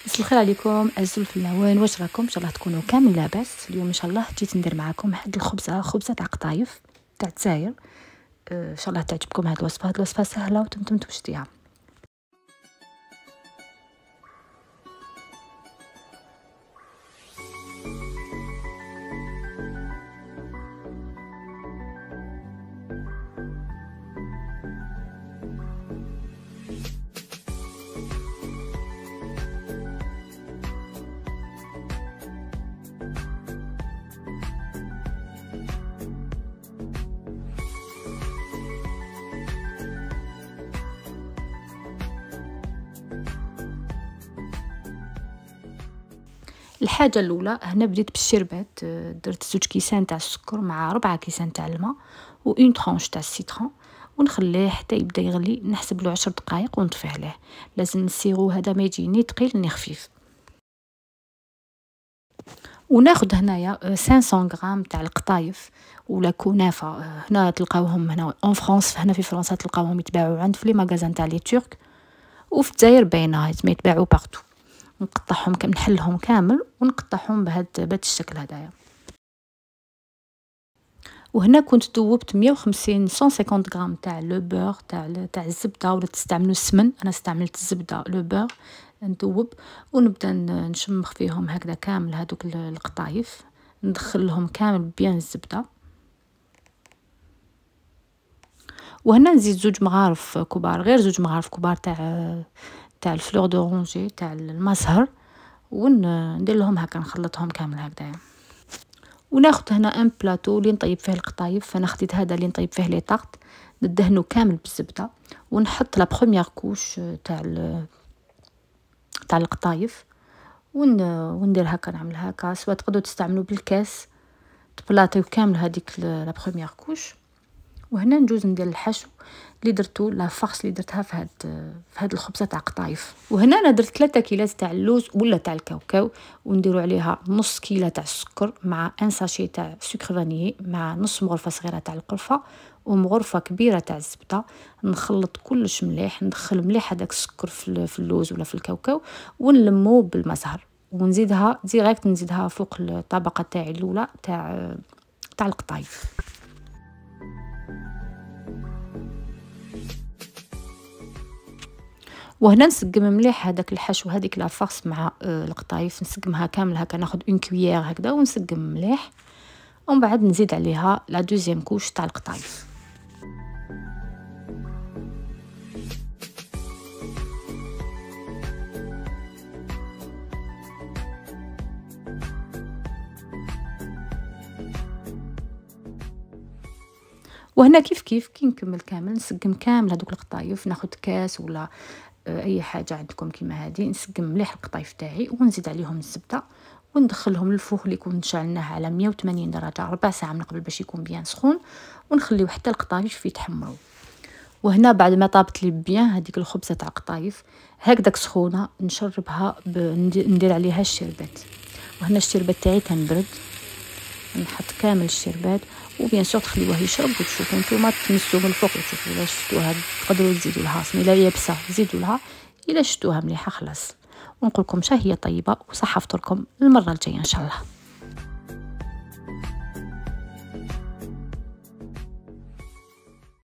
مساء الخير عليكم ازول في الهوان. واش راكم؟ ان شاء الله تكونوا كامل لاباس. اليوم ان شاء الله جيت ندير معكم واحد خبزه تاع قطايف تاع الجزائر. ان شاء الله تعجبكم هذه الوصفه. هذه الوصفه سهله وتمتم توجديها. الحاجه الاولى هنا بديت بالشربات. درت 2 كيسان تاع السكر مع 4 كيسان تاع الماء و اون طرونش تاع السيترون، ونخليه حتى يبدا يغلي. نحسب له 10 دقائق ونطفي عليه. لازم السيرو هذا ما يجي ني ثقيل ني خفيف. وناخذ هنايا 500 غرام تاع القطايف ولا كنافه. هنا تلقاوهم هنا اون فرانس، هنا في فرنسا تلقاوهم يتباعوا عند في لي ماغازان تاع لي ترك، وفي الجزائر باينه يتباعوا بارتو. نقطعهم نحلهم كامل ونقطعهم بهذا الشكل هذايا. وهنا كنت ذوبت 150 غرام تاع لو بور تاع الزبده، ولا تستعملوا السمن. انا استعملت الزبده لو بور. نذوب ونبدا نشمخ فيهم هكذا كامل هذوك القطايف، ندخلهم كامل بيان الزبده. وهنا نزيد 2 مغارف كبار، غير 2 مغارف كبار تاع الفلور دورونجي تاع المزهر، وندير لهم هكا نخلطهم كامل هكذا. وناخذ هنا ان بلاطو اللي نطيب فيه القطايف. فانا خديت هذا اللي نطيب فيه لي طاغط، ندهنو كامل بالزبده ونحط لا بروميير كوش تاع القطايف، وندير هكا نعمل هكا. سواء تقدروا تستعملوا بالكاس تبلاطيو كامل هذيك لا بروميير كوش. وهنا نجوز ندير الحشو اللي درتو لا فارس اللي درتها في هاد الخبزه تاع قطايف. وهنا انا درت 3 كيلات تاع اللوز ولا تاع الكاوكاو، ونديروا عليها نص كيلة تاع السكر مع ان ساشي تاع سكر فانيي مع نص مغرفه صغيره تاع القرفه ومغرفه كبيره تاع الزبده. نخلط كلش مليح، ندخل مليح هذاك السكر في اللوز ولا في الكاوكاو، ونلمو بالمزهر. ونزيدها ديريكت، نزيدها فوق الطبقه تاعي الاولى تاع القطايف. وهنا نسقم مليح هذاك الحشو، هذيك لا فارس مع القطايف. نسقمها كامل هكا، ناخذ اون كويير هكذا ونسقم مليح. ومن بعد نزيد عليها لا دوزيام كوش تاع القطايف. وهنا كيف كي نكمل كامل نسقم كامل هذوك القطايف. ناخذ كاس ولا اي حاجه عندكم كيما هذه، نسقم مليح القطايف تاعي ونزيد عليهم الزبده وندخلهم للفوق اللي كنت نشعلناه على 180 درجه 4 ساعه من قبل باش يكون بيان سخون، ونخليو حتى القطايف يتحمروا. وهنا بعد ما طابت لي بيان هذيك الخبزه تاع قطايف هكذاك سخونه، نشربها ندير عليها الشربات. وهنا الشربات تاعي كان برد، نحط كامل الشربات وبيان سور تخليوه يشرب وتشوفوا نتوما تمسوا من الفوق وتشوفوا الا شفتوها تقدروا تزيدوا لها الا يابسه زيدوا لها، الا شفتوها مليحه خلاص. ونقول لكم شهيه طيبه وصحه فطوركم المره الجايه ان شاء الله.